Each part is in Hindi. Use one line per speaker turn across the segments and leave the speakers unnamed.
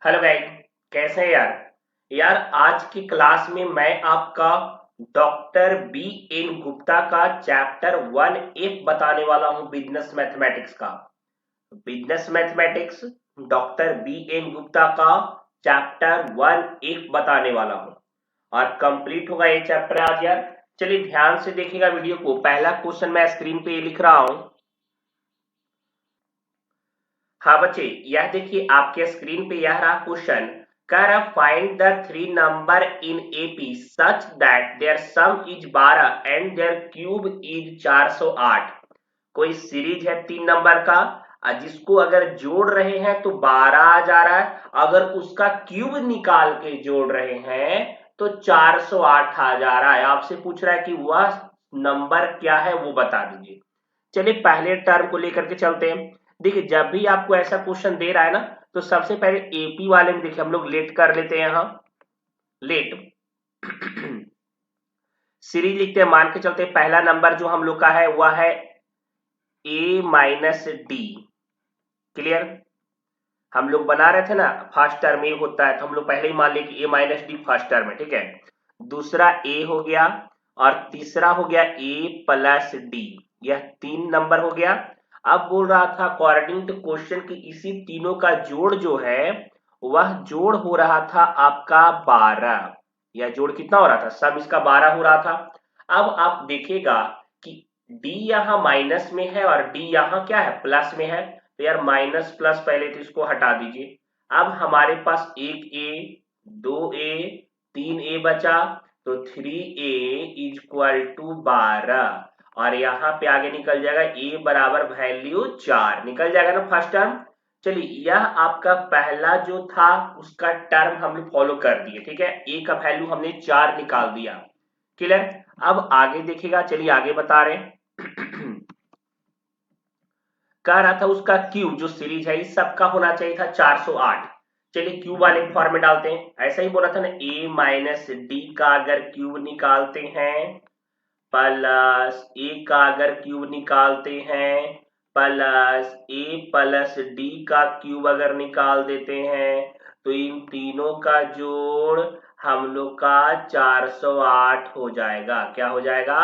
Hello guys. कैसे हैं यार। यार आज की क्लास में मैं आपका डॉक्टर बी एन गुप्ता का चैप्टर 1 बताने वाला हूं, बिजनेस मैथमेटिक्स का। Business mathematics doctor B N Gupta का चैप्टर 1 बताने वाला हूं और कंप्लीट होगा ये चैप्टर आज यार। चलिए ध्यान से देखिएगा वीडियो को। पहला क्वेश्चन मैं स्क्रीन पे लिख रहा हूं। हाँ बच्चे, यह देखिए आपके स्क्रीन पे यह रहा क्वेश्चन। कह रहा find the three number in AP such that their sum is 12 and their cube is 408। कोई सीरीज है 3 नंबर का जिसको अगर जोड़ रहे हैं तो 12 आ जा रहा है, अगर उसका क्यूब निकाल के जोड़ रहे हैं तो 408 आ जा रहा है। आपसे पूछ रहा है कि वह नंबर क्या है वो बता दीजिए। चलिए पहले टर्म को लेकर के चलते हैं। देखिए जब भी आपको ऐसा क्वेश्चन दे रहा है ना, तो सबसे पहले एपी वाले में देखिए हम लोग लेट कर लेते हैं। यहाँ लेट सीरीज लिखते हैं, मान के चलते हैं पहला नंबर जो हम लोग का है वह है ए माइनस डी। क्लियर। हम लोग बना रहे थे ना, फर्स्ट टर्म ए होता है तो हम लोग पहले ही मान लिया कि ए माइनस डी फर्स्ट टर्म है। ठीक है, दूसरा ए हो गया और तीसरा हो गया ए प्लस डी। यह 3 नंबर हो गया। अब बोल रहा था अकॉर्डिंग टू क्वेश्चन की इसी तीनों का जोड़ जो है वह जोड़ हो रहा था आपका 12। यह जोड़ कितना हो रहा था, सम इसका 12 हो रहा था। अब आप देखिएगा कि डी यहाँ माइनस में है और डी यहाँ क्या है, प्लस में है। तो यार माइनस प्लस पहले तो इसको हटा दीजिए। अब हमारे पास एक ए, दो ए, तीन ए बचा, तो 3a इज इक्वल टू 12 और यहाँ पे आगे निकल जाएगा a बराबर वैल्यू 4 निकल जाएगा ना फर्स्ट टर्म। चलिए यह आपका पहला जो था उसका टर्म हम लोग फॉलो कर दिए। ठीक है, a का वैल्यू हमने 4 निकाल दिया। क्लियर। अब आगे देखिएगा, चलिए आगे बता रहे हैं। कह रहा था उसका क्यूब जो सीरीज है इस सबका होना चाहिए था 408। चलिए क्यूब वाले फॉर्म में डालते हैं। ऐसा ही बोला था ना, ए माइनस डी का अगर क्यूब निकालते हैं प्लस ए का अगर क्यूब निकालते हैं प्लस ए प्लस डी का क्यूब अगर निकाल देते हैं तो इन तीनों का जोड़ हम लोग का 408 हो जाएगा। क्या हो जाएगा,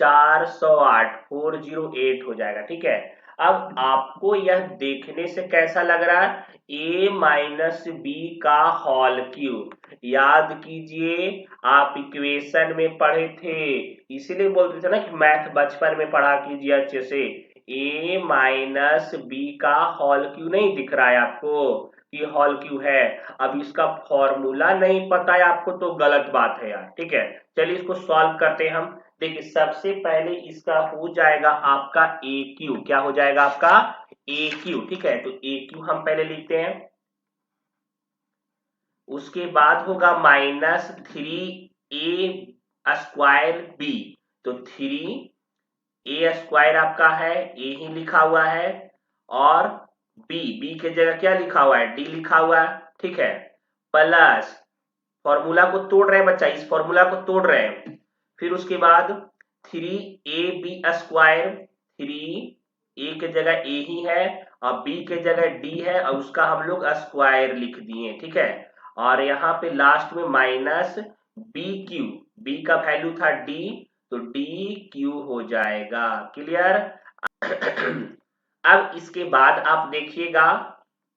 408, 408 हो जाएगा। ठीक है। अब आपको यह देखने से कैसा लग रहा है, ए माइनस बी का होल क्यूब। याद कीजिए आप इक्वेशन में पढ़े थे, इसीलिए बोलते थे ना कि मैथ बचपन में पढ़ा कीजिए अच्छे से। ए माइनस बी का होल क्यू नहीं दिख रहा है आपको, ये होल क्यू है। अब इसका फॉर्मूला नहीं पता है आपको तो गलत बात है यार। ठीक है, चलिए इसको सॉल्व करते हैं हम। देखिए सबसे पहले इसका हो जाएगा आपका ए क्यू। क्या हो जाएगा आपका, ए क्यू। ठीक है, तो ए क्यू हम पहले लिखते हैं। उसके बाद होगा माइनस 3a² बी। तो 3a² आपका है, ए ही लिखा हुआ है, और बी के जगह क्या लिखा हुआ है, डी लिखा हुआ है। ठीक है, प्लस फॉर्मूला को तोड़ रहे हैं बच्चा, इस फॉर्मूला को तोड़ रहे हैं। फिर उसके बाद 3ab², 3a के जगह ए ही है और बी के जगह डी है और उसका हम लोग स्क्वायर लिख दिए। ठीक है, और यहाँ पे लास्ट में माइनस बी क्यू, बी का वैल्यू था डी, तो डी क्यू हो जाएगा। क्लियर। अब इसके बाद आप देखिएगा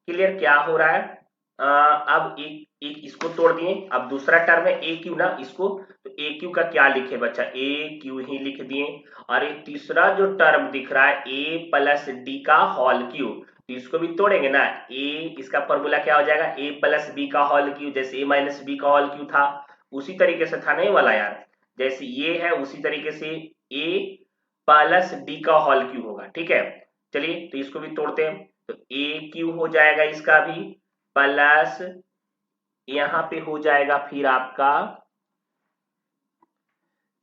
क्लियर क्या हो रहा है। अब एक एक इसको तोड़ दिए। अब दूसरा टर्म है ए क्यू ना, इसको तो ए क्यू का क्या लिखे बच्चा, ए क्यू ही लिख दिए। और एक तीसरा जो टर्म दिख रहा है ए प्लस डी का होल क्यू, तो इसको भी तोड़ेंगे ना। ए इसका फॉर्मूला क्या हो जाएगा, ए प्लस बी का होल क्यू, जैसे ए माइनस बी का होल क्यू था उसी तरीके से था नहीं वाला यार, जैसे ये है उसी तरीके से ए प्लस डी का होल क्यू होगा। ठीक है, चलिए तो इसको भी तोड़ते हैं। तो ए क्यू हो जाएगा इसका भी, प्लस यहाँ पे हो जाएगा फिर आपका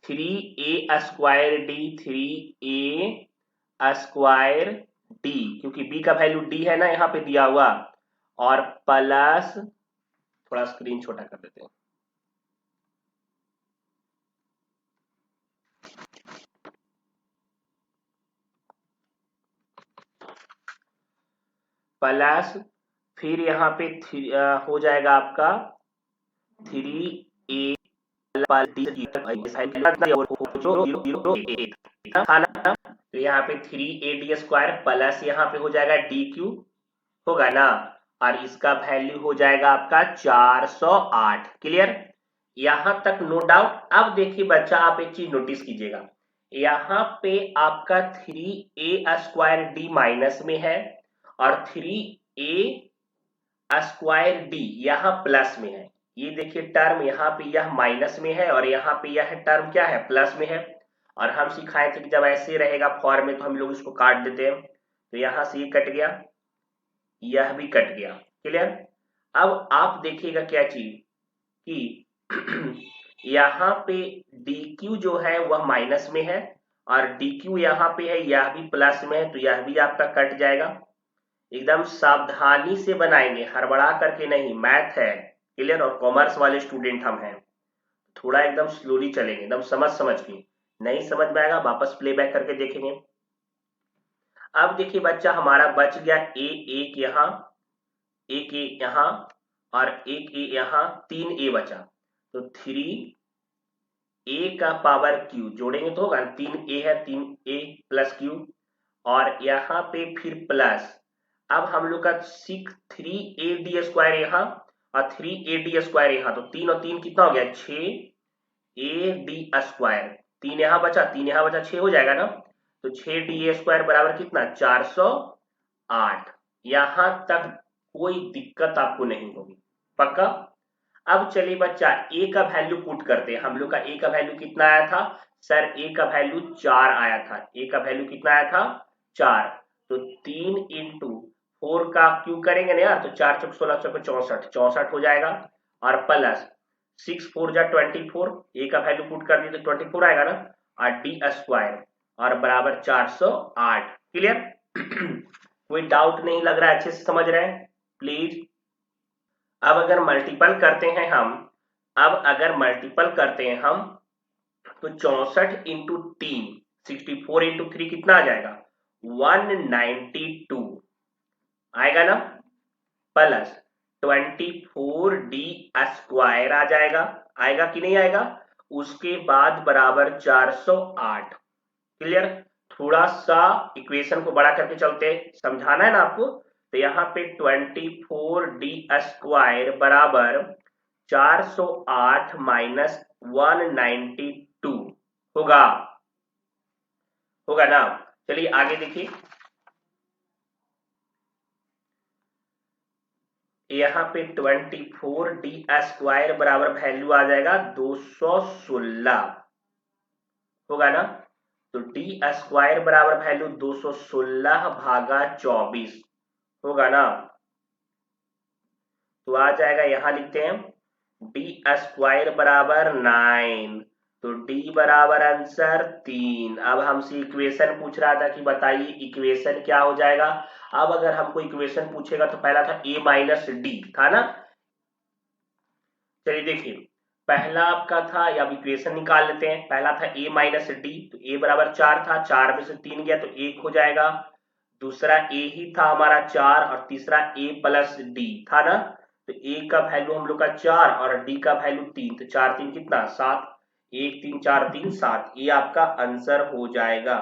3a² डी, 3a² डी, क्योंकि b का वैल्यू d है ना यहाँ पे दिया हुआ, और प्लस थोड़ा स्क्रीन छोटा कर देते हैं, प्लस फिर यहाँ पे हो जाएगा आपका 3a था ना, तो यहाँ पे 3ad² प्लस यहाँ पे हो जाएगा dq होगा ना, और इसका वैल्यू हो जाएगा आपका 408। क्लियर, यहां तक नो डाउट। अब देखिए बच्चा, आप एक चीज नोटिस कीजिएगा, यहाँ पे आपका 3a² माइनस में है और 3a² यहाँ प्लस में है। ये देखिए टर्म यहाँ पे यह माइनस में है और यहाँ पे यह टर्म क्या है, प्लस में है। और हम सिखाए थे कि जब ऐसे रहेगा फॉर्म में तो हम लोग इसको काट देते हैं, तो यहाँ से ये कट गया, यह भी कट गया। क्लियर, अब आप देखिएगा क्या चीज कि यहाँ पे dq जो है वह माइनस में है और dq यहाँ पे है, यह भी प्लस में है, तो यह भी आपका कट जाएगा। एकदम सावधानी से बनाएंगे, हड़बड़ा करके नहीं, मैथ है। क्लियर, और कॉमर्स वाले स्टूडेंट हम हैं, थोड़ा एकदम स्लोली चलेंगे, एकदम समझ समझ के। नहीं समझ में आएगा वापस प्लेबैक करके देखेंगे। अब देखिए बच्चा, हमारा बच गया एक यहाँ, एक ए यहाँ और एक ए यहाँ, 3a बचा। तो 3a का पावर q जोड़ेंगे तो होगा 3a है, 3a प्लस q, और यहाँ पे फिर प्लस। अब हम लोग का 3ad² यहाँ और 3ad² यहाँ, तो 3 और 3 कितना हो गया, 6ad²। 3 यहाँ बचा, 3 यहाँ बचा, 6 हो जाएगा ना, तो 6da² बराबर कितना, 408। यहां तक कोई दिक्कत आपको नहीं होगी, पक्का। अब चलिए बच्चा, a का वैल्यू पुट करते हैं। हम लोग का a का वैल्यू कितना आया था सर, a का वैल्यू 4 आया था। a का वैल्यू कितना आया था, 4। तो 3 इंटू 4 का क्यू करेंगे ना यार, तो 4 चौक 16 चौक 64, 64 हो जाएगा, और प्लस 6 4 जा 24, a का वैल्यू पुट कर दिए तो 24 आएगा ना, और d² और बराबर 408। क्लियर कोई डाउट नहीं लग रहा है, अच्छे से समझ रहे हैं प्लीज। अब अगर मल्टीपल करते हैं हम, तो 64 इंटू 3, 64 इंटू 3 कितना आ जाएगा, 192 आएगा ना, प्लस 24d² आ जाएगा, आएगा कि नहीं आएगा, उसके बाद बराबर 408। क्लियर, थोड़ा सा इक्वेशन को बड़ा करके चलते, समझाना है ना आपको। तो यहाँ पे 24d² बराबर 408 माइनस 192 होगा, होगा ना। चलिए आगे देखिए, यहाँ पे 24d² बराबर वैल्यू आ जाएगा 216 होगा ना, तो d² बराबर वैल्यू 216 भागा 24 होगा ना, तो आ जाएगा, यहां लिखते हैं d² बराबर 9, तो d बराबर आंसर 3। अब हमसे इक्वेशन पूछ रहा था कि बताइए इक्वेशन क्या हो जाएगा। अब अगर हमको इक्वेशन पूछेगा तो पहला था a माइनस डी था ना। चलिए देखिए, पहला आपका था, या इक्वेशन निकाल लेते हैं। पहला था a माइनस डी, तो a बराबर 4 था, 4 में से 3 गया तो 1 हो जाएगा। दूसरा a ही था हमारा 4, और तीसरा a प्लस डी था ना, तो a का वैल्यू हम लोग का 4 और d का वैल्यू 3, तो 4 3 कितना 7, 1 3 4 3 7, ये आपका आंसर हो जाएगा।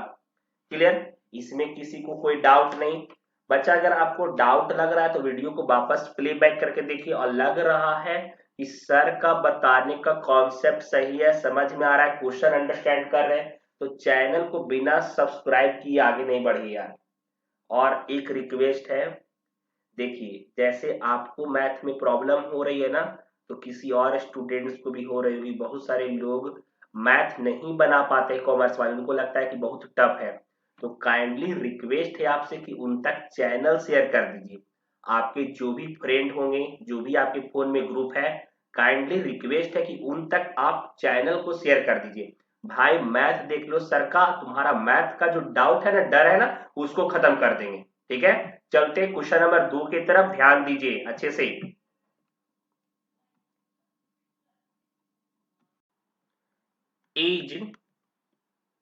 क्लियर, इसमें किसी को कोई डाउट नहीं। बच्चा अगर आपको डाउट लग रहा है तो वीडियो को वापस प्लेबैक करके देखिए, और लग रहा है कि सर का बताने का कॉन्सेप्ट सही है, समझ में आ रहा है, क्वेश्चन अंडरस्टैंड कर रहे हैं, तो चैनल को बिना सब्सक्राइब किए आगे नहीं बढ़िए यार। और एक रिक्वेस्ट है, देखिए जैसे आपको मैथ में प्रॉब्लम हो रही है ना, तो किसी और स्टूडेंट्स को भी हो रही होगी। बहुत सारे लोग मैथ नहीं बना पाते कॉमर्स वाले, उनको लगता है कि बहुत टफ है, तो काइंडली रिक्वेस्ट है आपसे कि उन तक चैनल शेयर कर दीजिए। आपके जो भी फ्रेंड होंगे, जो भी आपके फोन में ग्रुप है, काइंडली रिक्वेस्ट है कि उन तक आप चैनल को शेयर कर दीजिए। भाई मैथ देख लो सर का, तुम्हारा मैथ का जो डाउट है ना, डर है ना, उसको खत्म कर देंगे। ठीक है, चलते क्वेश्चन नंबर 2 की तरफ, ध्यान दीजिए अच्छे से। एज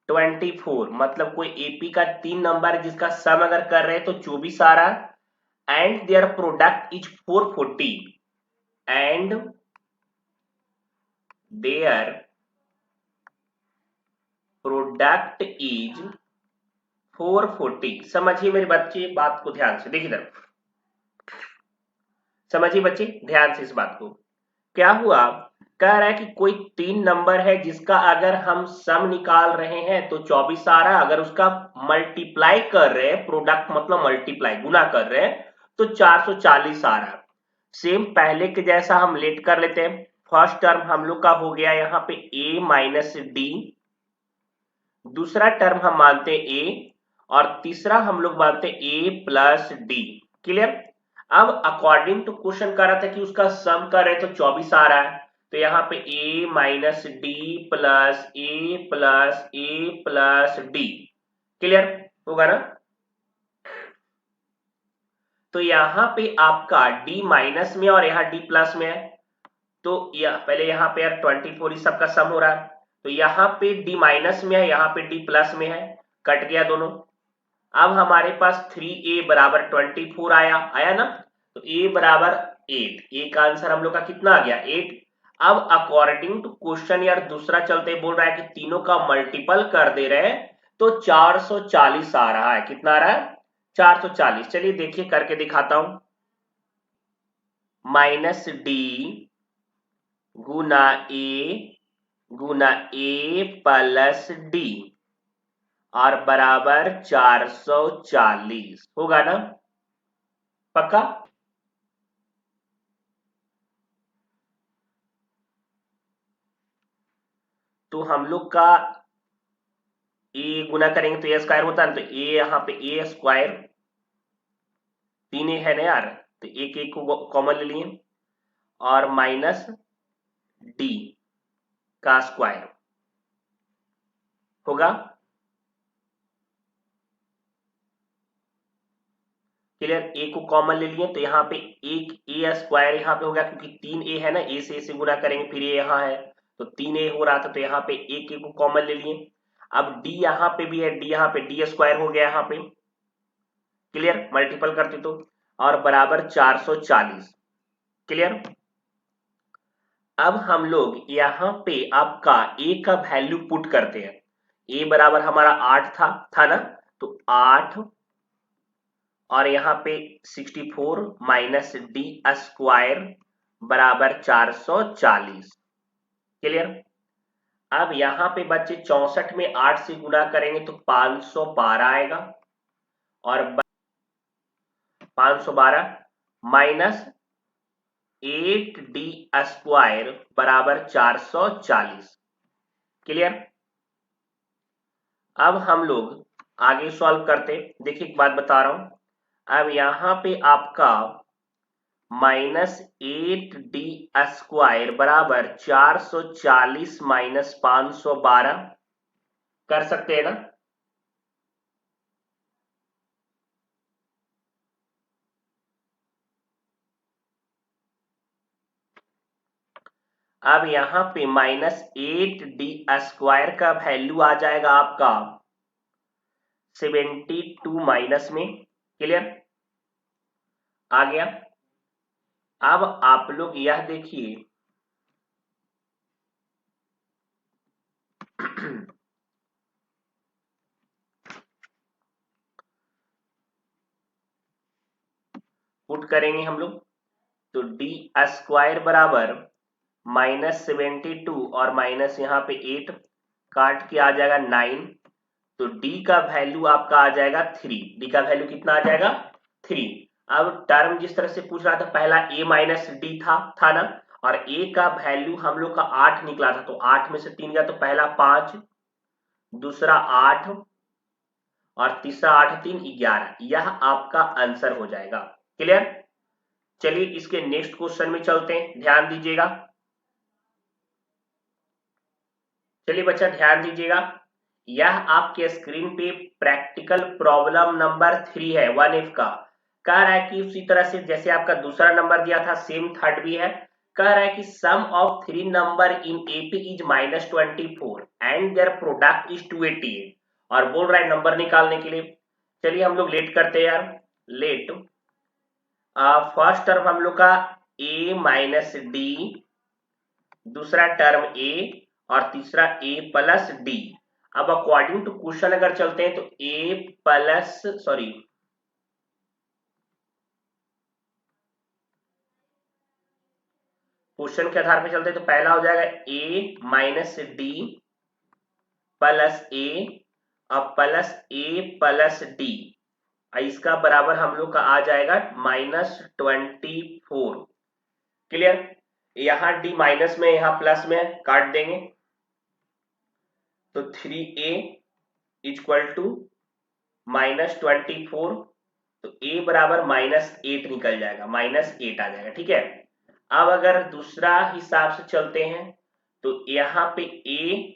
24, मतलब कोई एपी का 3 नंबर जिसका सम अगर कर रहे हैं तो 24 आ रहा है, and their product is 440 and their product is 440। समझिए मेरे बच्चे बात को ध्यान से, देखिए इधर समझिए बच्चे ध्यान से इस बात को। क्या हुआ, कह रहा है कि कोई 3 नंबर है जिसका अगर हम सम निकाल रहे हैं तो 24 आ रहा है, अगर उसका मल्टीप्लाई कर रहे हैं, प्रोडक्ट मतलब मल्टीप्लाई गुना कर रहे हैं, तो 440 आ रहा है। सेम पहले के जैसा हम लेट कर लेते हैं। फर्स्ट टर्म हम लोग का हो गया यहाँ पे a माइनस डी, दूसरा टर्म हम मानते हैं a, और तीसरा हम लोग मानते हैं a प्लस डी। क्लियर। अब अकॉर्डिंग टू क्वेश्चन कह रहा था कि उसका सम कर रहे तो 24 आ रहा है, तो यहाँ पे a minus D plus A plus D. Clear होगा ना। तो यहाँ पे आपका d माइनस में और यहाँ d प्लस में है, तो पहले यहाँ पे यार 24 इस सबका सम हो रहा है, तो यहाँ पे d माइनस में है, यहाँ पे d प्लस में है, कट गया दोनों। अब हमारे पास 3a बराबर 24 आया ना, तो a बराबर 8, a का आंसर हम लोग का कितना आ गया 8। अब अकॉर्डिंग टू क्वेश्चन यार दूसरा चलते बोल रहा है कि तीनों का मल्टीपल कर दे रहे हैं, तो 440 आ रहा है। कितना आ रहा है 440। चलिए देखिए करके दिखाता हूं। माइनस डी गुना ए प्लस डी और बराबर 440 होगा ना, पक्का। तो हम लोग का ए गुना करेंगे तो ए स्क्वायर होता है, तो ए यहाँ पे ए स्क्वायर 3a है ना यार, तो एक एक को कॉमन ले लिए और माइनस डी का स्क्वायर होगा। क्लियर। ए को कॉमन ले लिए तो यहाँ पे एक ए स्क्वायर यहाँ पे हो गया, क्योंकि 3a है ना, ए से गुना करेंगे फिर ये यहाँ है, तो 3a हो रहा था, तो यहाँ पे एक ए को कॉमन ले लिए। अब डी यहाँ पे भी है, डी यहाँ पे डी स्क्वायर हो गया यहाँ पे। क्लियर, मल्टीपल करते तो, और बराबर 440। क्लियर। अब हम लोग यहाँ पे आपका a का वैल्यू पुट करते हैं। a बराबर हमारा 8 था ना, तो 8 और यहाँ पे 64 माइनस डी स्क्वायर बराबर 440। क्लियर। अब यहाँ पे बच्चे 64 में 8 से गुना करेंगे तो 512 आएगा, और 512 माइनस 8d स्क्वायर बराबर 440। क्लियर। अब हम लोग आगे सॉल्व करते। देखिए एक बात बता रहा हूं, अब यहाँ पे आपका माइनस 8d स्क्वायर बराबर 440 माइनस 512 कर सकते हैं ना। अब यहाँ पे माइनस 8d स्क्वायर का वैल्यू आ जाएगा आपका 72 माइनस में। क्लियर, आ गया। अब आप लोग यह देखिए पुट करेंगे हम लोग, तो डी स्क्वायर बराबर माइनस 72 और माइनस यहाँ पे 8 काट के आ जाएगा 9, तो d का वैल्यू आपका आ जाएगा 3। d का वैल्यू कितना आ जाएगा 3। अब टर्म जिस तरह से पूछ रहा था, पहला a माइनस डी था ना, और a का वैल्यू हम लोग का 8 निकला था, तो 8 में से 3 गया तो पहला 5, दूसरा 8 और तीसरा 8 3 11। यह आपका आंसर हो जाएगा। क्लियर। चलिए इसके नेक्स्ट क्वेश्चन में चलते हैं, ध्यान दीजिएगा। चलिए बच्चा ध्यान दीजिएगा, यह आपके स्क्रीन पे प्रैक्टिकल प्रॉब्लम नंबर 3 है 1F का। कह रहा है कि उसी तरह से जैसे आपका दूसरा नंबर दिया था सेम थर्ड भी है। कह रहा है कि sum of 3 number in AP is -24 and their product is 288, और बोल रहा है नंबर निकालने के लिए। चलिए हम लोग लेट करते हैं यार, लेट फर्स्ट टर्म हम लोग का a माइनस डी, दूसरा टर्म a और तीसरा a प्लस डी। अब अकॉर्डिंग टू क्वेश्चन अगर चलते हैं तो a प्लस सॉरी क्वेश्चन के आधार पे चलते हैं तो पहला हो जाएगा a minus D plus a और प्लस a प्लस डी, इसका बराबर हम लोग का आ जाएगा -24। क्लियर? यहाँ डी माइनस में यहाँ प्लस में काट देंगे तो 3a इक्वल टू -24, तो a बराबर -8 निकल जाएगा, -8 आ जाएगा। ठीक है, अब अगर दूसरा हिसाब से चलते हैं तो यहाँ पे a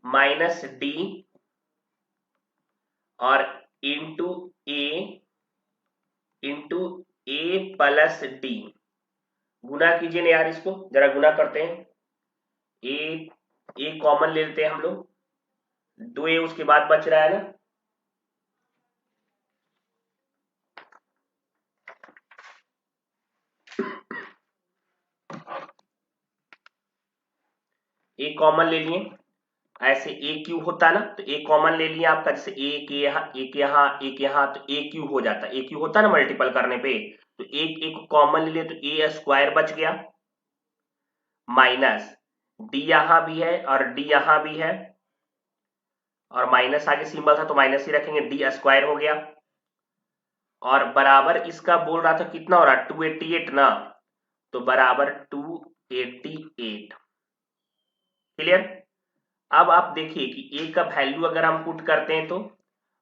माइनस डी और इंटू ए प्लस डी, गुना कीजिए ना यार, इसको जरा गुना करते हैं। ए कॉमन ले लेते हैं हम लोग, 2a उसके बाद बच रहा है ना, ए कॉमन ले लिए, ऐसे ए क्यू होता है ना, तो ए कॉमन ले लिया आपका, जैसे एक यहाँ एक यहाँ एक यहाँ, तो ए क्यू हो जाता है, ए क्यू होता है ना मल्टीपल करने पे, तो एक कॉमन ले लिया तो ए स्क्वायर बच गया, माइनस डी यहाँ भी है और डी यहाँ भी है, और माइनस आगे सिंबल था तो माइनस ही रखेंगे, डी स्क्वायर हो गया, और बराबर इसका बोल रहा था कितना हो रहा है 288 ना, तो बराबर 288। क्लियर? अब आप देखिए कि a का वैल्यू अगर हम पुट करते हैं तो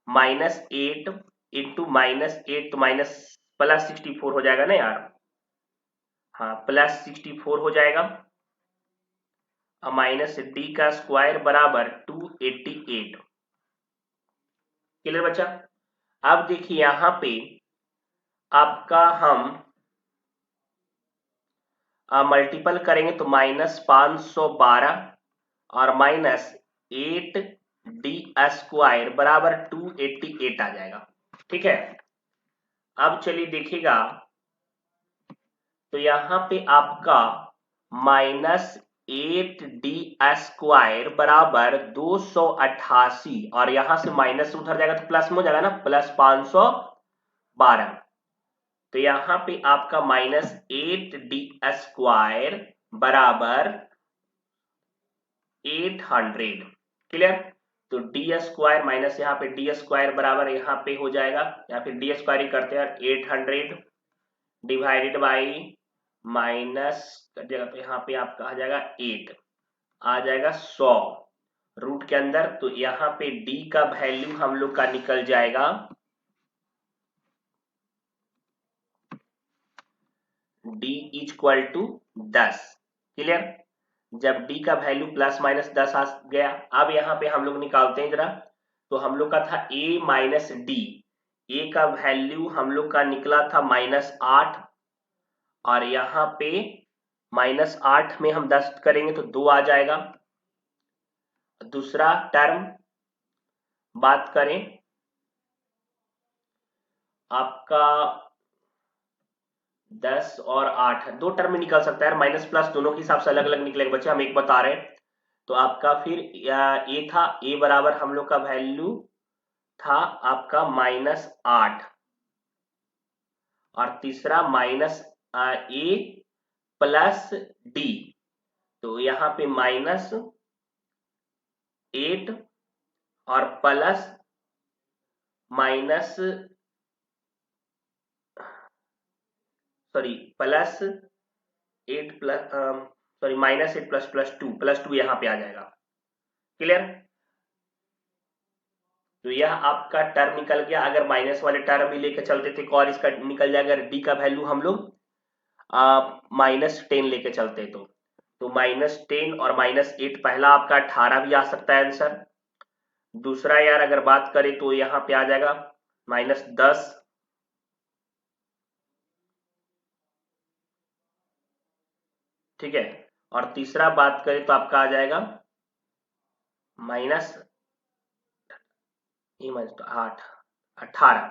-8 इंटू -8 तो +64 हो जाएगा ना यार, हाँ +64 हो जाएगा, और माइनस डी का स्क्वायर बराबर 288। क्लियर बच्चा? अब देखिए यहाँ पे आपका हम मल्टीपल करेंगे तो -512 और -8 डी स्क्वायर बराबर 288 आ जाएगा। ठीक है, अब चलिए देखिएगा तो यहाँ पे आपका -8 डी स्क्वायर बराबर 288, और यहां से माइनस उधर जाएगा तो प्लस में हो जाएगा ना, +512, तो यहाँ पे आपका -8 डी स्क्वायर बराबर 800। क्लियर? तो डी स्क्वायर माइनस यहाँ पे डी स्क्वायर बराबर यहाँ पे हो जाएगा, या फिर डी स्क्वायर ही करते हैं, 800 डिवाइडेड बाई माइनस जगह पे यहाँ पे आपका आ जाएगा 8, आ जाएगा 100 रूट के अंदर, तो यहाँ पे d का वैल्यू हम लोग का निकल जाएगा d इक्वल टू 10। क्लियर? जब d का वैल्यू ±10 आ गया, अब यहाँ पे हम लोग निकालते हैं जरा, तो हम लोग का था a माइनस डी, a का वैल्यू हम लोग का निकला था -8, और यहाँ पे -8 में हम 10 करेंगे तो 2 आ जाएगा। दूसरा टर्म बात करें आपका 10 और 8, दो टर्म में निकल सकता है, माइनस प्लस दोनों के हिसाब से अलग अलग निकलेगा बच्चे, हम एक बता रहे हैं। तो आपका फिर ए था, ए बराबर हम लोग का वैल्यू था आपका -8, और तीसरा ए प्लस डी, तो यहाँ पे -8 और plus minus sorry -8 plus -8 plus two यहाँ पे आ जाएगा। क्लियर? तो यह आपका टर्म निकल गया। अगर माइनस वाले टर्म भी लेके चलते थे और इसका निकल जाएगा, डी का वैल्यू हम लोग -10 लेके चलते तो -10 और -8, पहला आपका 18 भी आ सकता है आंसर। दूसरा यार अगर बात करें तो यहाँ पे आ जाएगा -10, ठीक है, और तीसरा बात करें तो आपका आ जाएगा माइनस ई माइनस 8 18।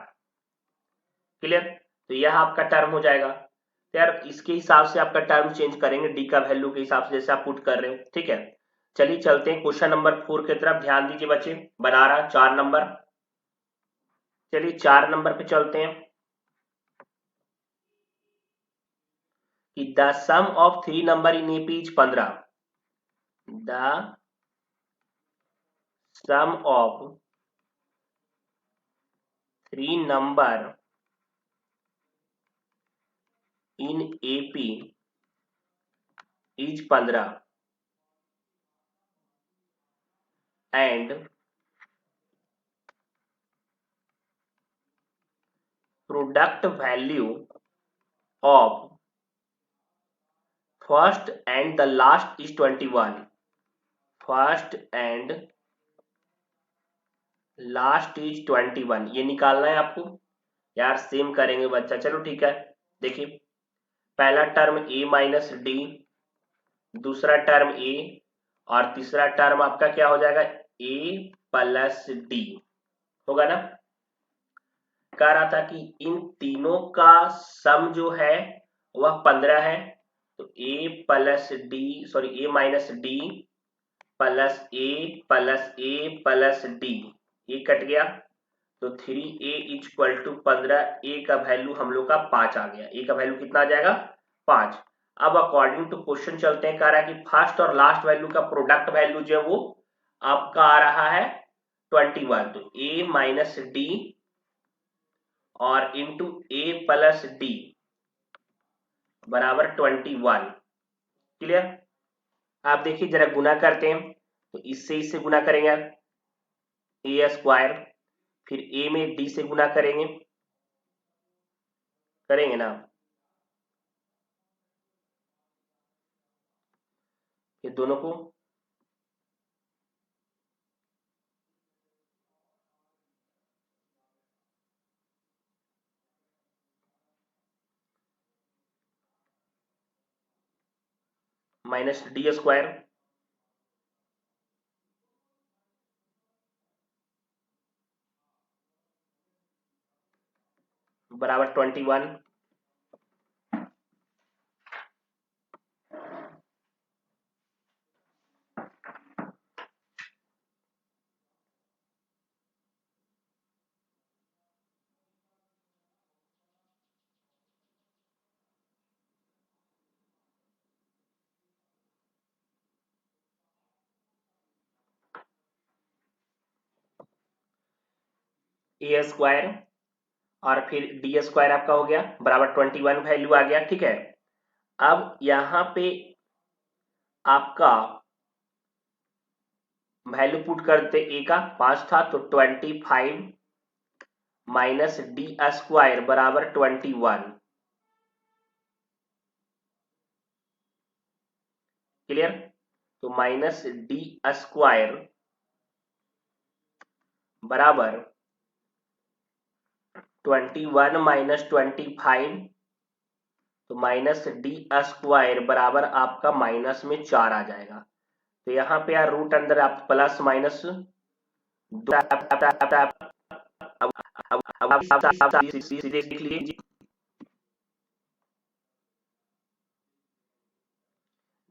क्लियर? तो यह आपका टर्म हो जाएगा। तो यार इसके हिसाब से आपका टर्म चेंज करेंगे डी का वैल्यू के हिसाब से, जैसे आप पुट कर रहे हो। ठीक है, चलिए चलते हैं क्वेश्चन नंबर 4 की तरफ। ध्यान दीजिए बच्चे, बना रहा 4 नंबर। चलिए 4 नंबर पे चलते हैं कि the sum of 3 number in AP is 15। The sum of 3 number in AP is 15 and product value of first and the last is 21। First and last is 21, ये निकालना है आपको। यार सेम करेंगे बच्चा, चलो ठीक है। देखिए पहला टर्म a माइनस डी, दूसरा टर्म a, और तीसरा टर्म आपका क्या हो जाएगा a प्लस डी, होगा ना। कह रहा था कि इन तीनों का सम जो है वह 15 है। तो a plus D, sorry a minus D plus a plus a plus D, ये कट गया। तो 3a इक्वल टू 15, a का वैल्यू हम लोग का 5 आ गया। a का वैल्यू कितना आ जाएगा 5। अब अकॉर्डिंग टू क्वेश्चन चलते हैं। कह रहा है कि फर्स्ट और लास्ट वैल्यू का प्रोडक्ट वैल्यू जो है वो आपका आ रहा है 21। तो a माइनस डी और इंटू a प्लस डी बराबर 21। क्लियर? आप देखिए जरा गुना करते हैं, तो इससे गुना करेंगे a स्क्वायर, फिर a में d से गुना करेंगे, करेंगे ना। ये दोनों को माइनस डी स्क्वायर बराबर 21। ए स्क्वायर और फिर डी स्क्वायर आपका हो गया बराबर 21 वैल्यू आ गया। ठीक है, अब यहां पे आपका वैल्यू पुट करते, ए का 5 था तो 25 माइनस डी स्क्वायर बराबर 21। क्लियर? तो माइनस डी स्क्वायर बराबर 21 माइनस 25, तो माइनस डी स्क्वायर बराबर आपका माइनस में 4 आ जाएगा। तो यहाँ पे यार रूट अंदर आप प्लस माइनस देख लीजिए,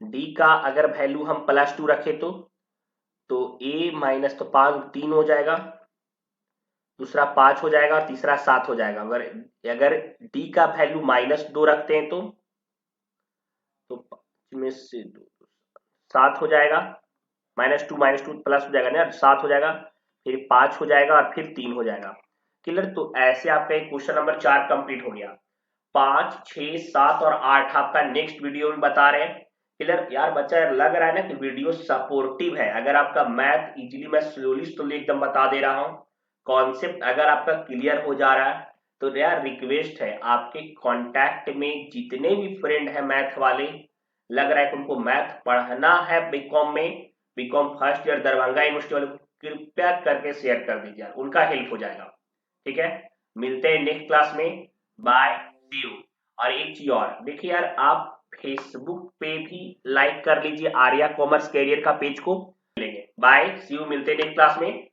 डी का अगर वैल्यू हम +2 रखे तो a माइनस तो 5 3 हो जाएगा, दूसरा 5 हो जाएगा और तीसरा 7 हो जाएगा। अगर d का वैल्यू -2 रखते हैं तो 5 में से 7 हो जाएगा, -2 प्लस हो जाएगा ना, 7 हो जाएगा, फिर 5 हो जाएगा और फिर 3 हो जाएगा। क्लियर? तो ऐसे आपका क्वेश्चन नंबर 4 कंप्लीट हो गया। 5, 6, 7 और 8 आपका नेक्स्ट वीडियो में बता रहे हैं। क्लियर? यार बच्चा यार लग रहा है ना कि वीडियो सपोर्टिव है। अगर आपका मैथ इजीली, मैं स्लोली एकदम बता दे रहा हूँ, कॉन्सेप्ट अगर आपका क्लियर हो जा रहा है तो यार रिक्वेस्ट है आपके कांटेक्ट में जितने भी फ्रेंड है मैथ वाले, लग रहा है कि उनको मैथ पढ़ना है बीकॉम में, BCom first year Darbhanga university वाले, कृपया करके शेयर कर दीजिए, उनका हेल्प हो जाएगा। ठीक है, मिलते हैं नेक्स्ट क्लास में, बाय सी यू। और एक चीज और देखिए यार, आप फेसबुक पे भी लाइक कर लीजिए आर्या कॉमर्स कैरियर का पेज को, लेंगे। बाय, सी यू, मिलते हैं नेक्स्ट क्लास में।